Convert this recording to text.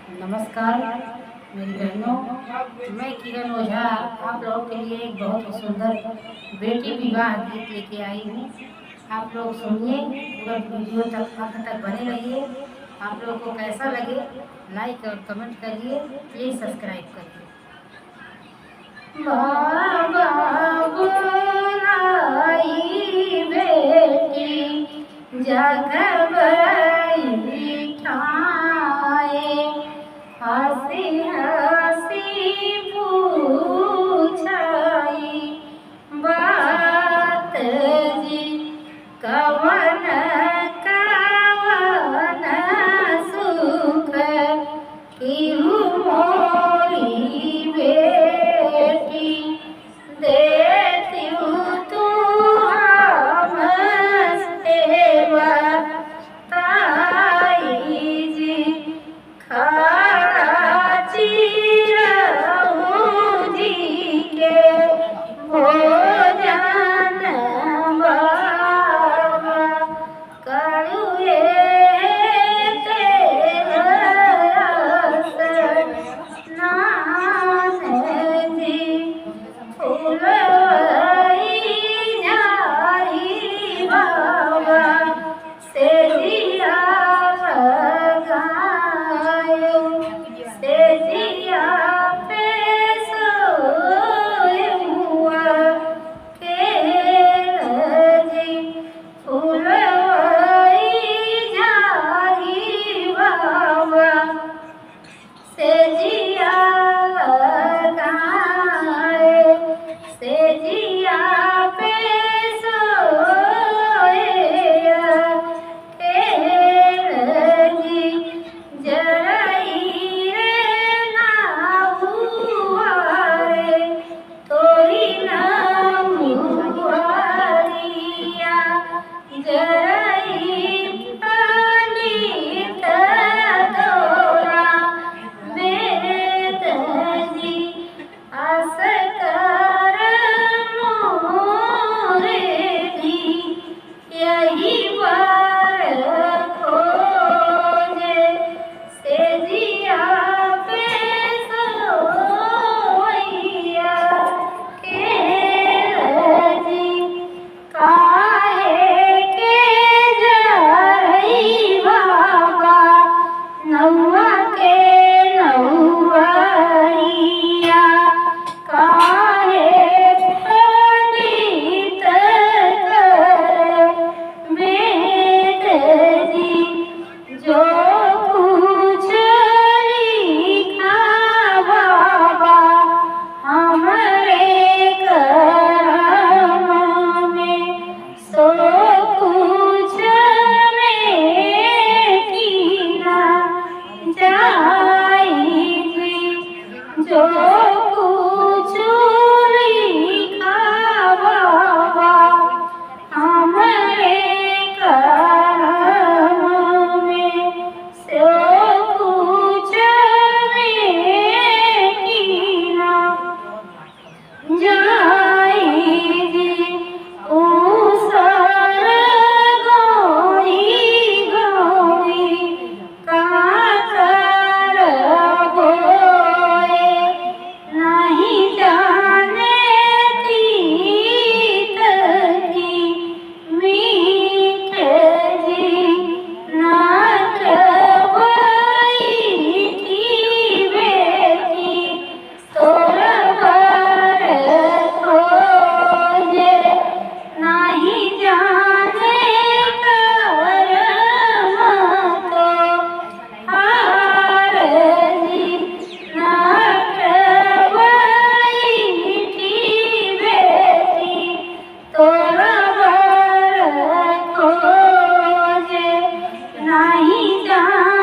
नमस्कार मेरी बहनों, मैं किरण ओझा आप लोगों के लिए एक बहुत ही सुंदर बेटी विवाह गीत लेके आई हूँ। आप लोग सुनिए, पूरा वीडियो तक अंत तक बने रहिए। आप लोगों को कैसा लगे लाइक और कमेंट करिए, प्लीज़ सब्सक्राइब करिए। बाबा बुलाई बेटी जग हसी हसी पूछाई बात जी कवन कवन सुख किहु मोरी बेटी देती तू हम सेवा ताई जी नहीं जान